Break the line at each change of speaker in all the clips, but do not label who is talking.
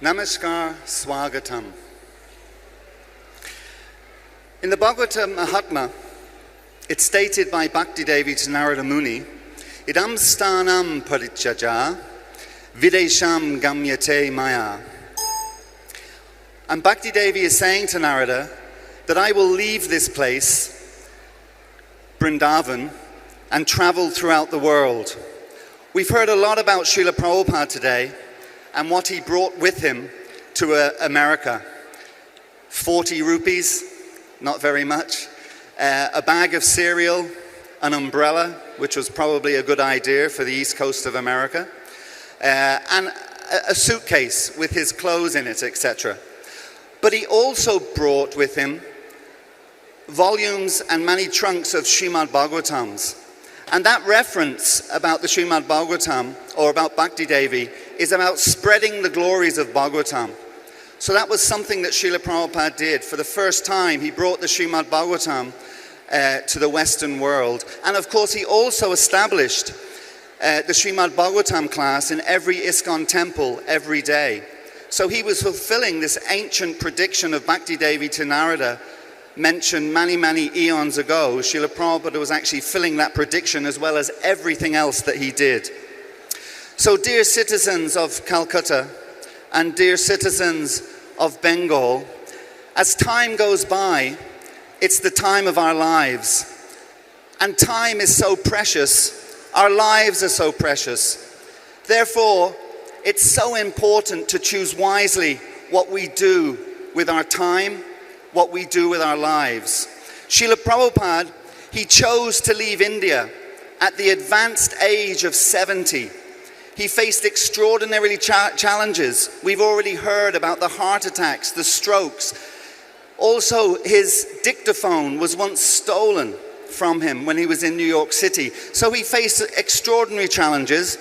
Namaskar Swagatam. In the Bhagavata Mahatma, it's stated by Bhaktidevi to Narada Muni, Idam sthanam parityaja videsham gamyate maya. And Bhaktidevi is saying to Narada that I will leave this place, Vrindavan, and travel throughout the world. We've heard a lot about Srila Prabhupada today and what he brought with him to America. 40 rupees, not very much, a bag of cereal, an umbrella, which was probably a good idea for the east coast of America, and a suitcase with his clothes in it, etc. But he also brought with him volumes and many trunks of Srimad Bhagavatams. And that reference about the Srimad Bhagavatam, or about Bhakti Devi, is about spreading the glories of Bhagavatam. So that was something that Srila Prabhupada did. For the first time, he brought the Srimad Bhagavatam to the Western world. And of course, he also established the Srimad Bhagavatam class in every ISKCON temple every day. So he was fulfilling this ancient prediction of Bhakti Devi to Narada, mentioned many, many eons ago. Srila Prabhupada was actually filling that prediction as well as everything else that he did. So dear citizens of Calcutta and dear citizens of Bengal, as time goes by, it's the time of our lives. And time is so precious. Our lives are so precious. Therefore, it's so important to choose wisely what we do with our time, what we do with our lives. Srila Prabhupada, he chose to leave India at the advanced age of 70. He faced extraordinary challenges. We've already heard about the heart attacks, the strokes. Also, his dictaphone was once stolen from him when he was in New York City. So he faced extraordinary challenges.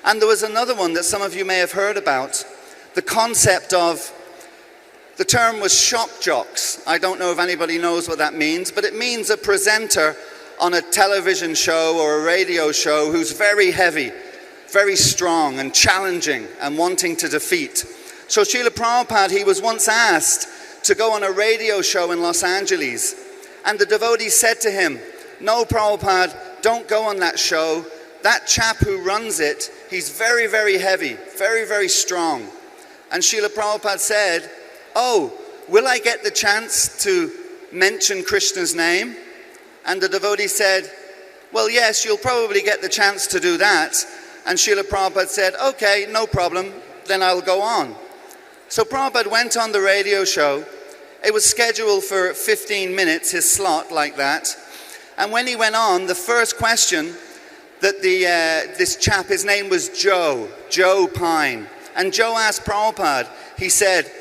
And there was another one that some of you may have heard about, the concept of, the term was shock jocks. I don't know if anybody knows what that means, but it means a presenter on a television show or a radio show who's very heavy, very strong and challenging and wanting to defeat. So Srila Prabhupada, he was once asked to go on a radio show in Los Angeles. And the devotee said to him, no, Prabhupada, don't go on that show. That chap who runs it, he's very, very heavy, very, very strong. And Srila Prabhupada said, oh, will I get the chance to mention Krishna's name? And the devotee said, well, yes, you'll probably get the chance to do that. And Srila Prabhupada said, okay, no problem, then I'll go on. So Prabhupada went on the radio show. It was scheduled for 15 minutes, his slot like that. And when he went on, the first question that this chap, his name was Joe Pine. And Joe asked Prabhupada, he said,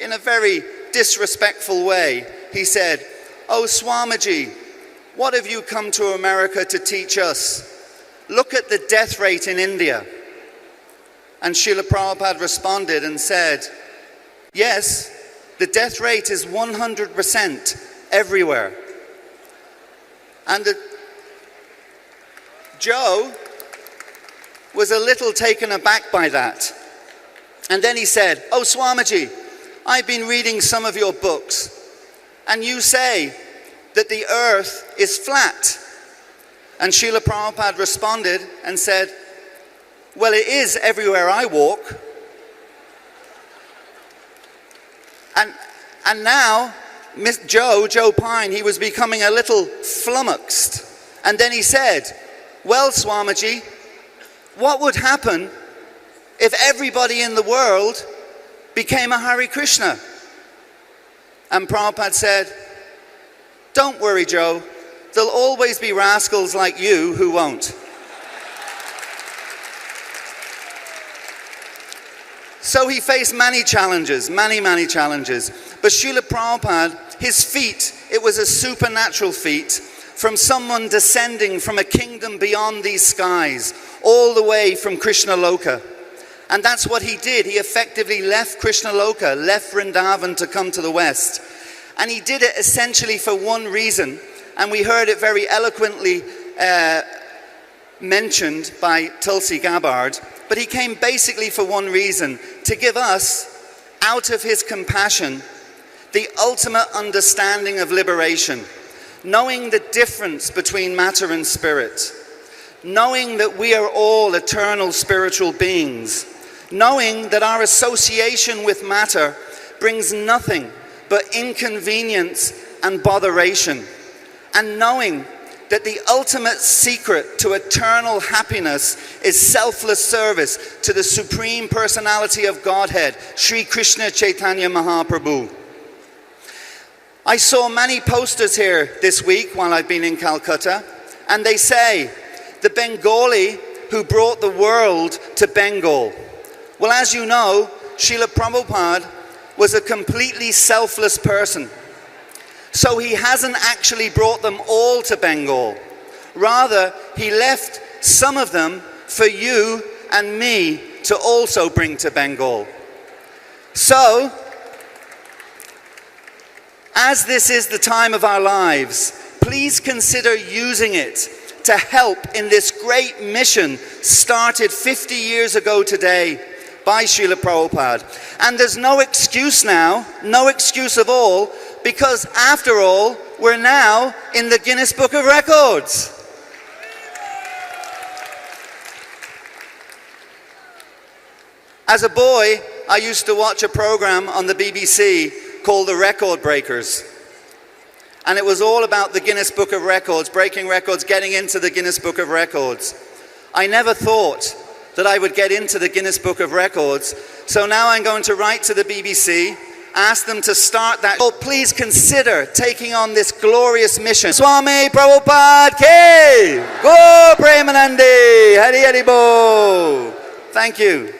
in a very disrespectful way, he said, oh Swamiji, what have you come to America to teach us? Look at the death rate in India. And Srila Prabhupada responded and said, yes, the death rate is 100% everywhere. And Joe was a little taken aback by that. And then he said, oh Swamiji, I've been reading some of your books, and you say that the earth is flat. And Srila Prabhupada responded and said, well, it is everywhere I walk. And now, Joe Pine, he was becoming a little flummoxed. And then he said, well, Swamiji, what would happen if everybody in the world became a Hare Krishna? And Prabhupada said, don't worry, Joe. There'll always be rascals like you who won't. So he faced many challenges, many challenges. But Srila Prabhupada, his feat, it was a supernatural feat from someone descending from a kingdom beyond these skies, all the way from Krishna Loka. And that's what he did. He effectively left Krishna Loka, left Vrindavan to come to the West. And he did it essentially for one reason. And we heard it very eloquently mentioned by Tulsi Gabbard. But he came basically for one reason, to give us out of his compassion, the ultimate understanding of liberation, knowing the difference between matter and spirit, knowing that we are all eternal spiritual beings, knowing that our association with matter brings nothing but inconvenience and botheration, and knowing that the ultimate secret to eternal happiness is selfless service to the Supreme Personality of Godhead, Sri Krishna Chaitanya Mahaprabhu. I saw many posters here this week while I've been in Calcutta, and they say, the Bengali who brought the world to Bengal. Well, as you know, Srila Prabhupada was a completely selfless person. So he hasn't actually brought them all to Bengal. Rather, he left some of them for you and me to also bring to Bengal. So, as this is the time of our lives, please consider using it to help in this great mission started 50 years ago today by Srila Prabhupada. And there's no excuse now, no excuse of all, because after all, we're now in the Guinness Book of Records. As a boy, I used to watch a program on the BBC called The Record Breakers. And it was all about the Guinness Book of Records, breaking records, getting into the Guinness Book of Records. I never thought that I would get into the Guinness Book of Records. So now I'm going to write to the BBC, ask them to start that. Oh, please consider taking on this glorious mission. Swami Prabhupada Ki! Go Premanandi! Hari Hari Bo! Thank you.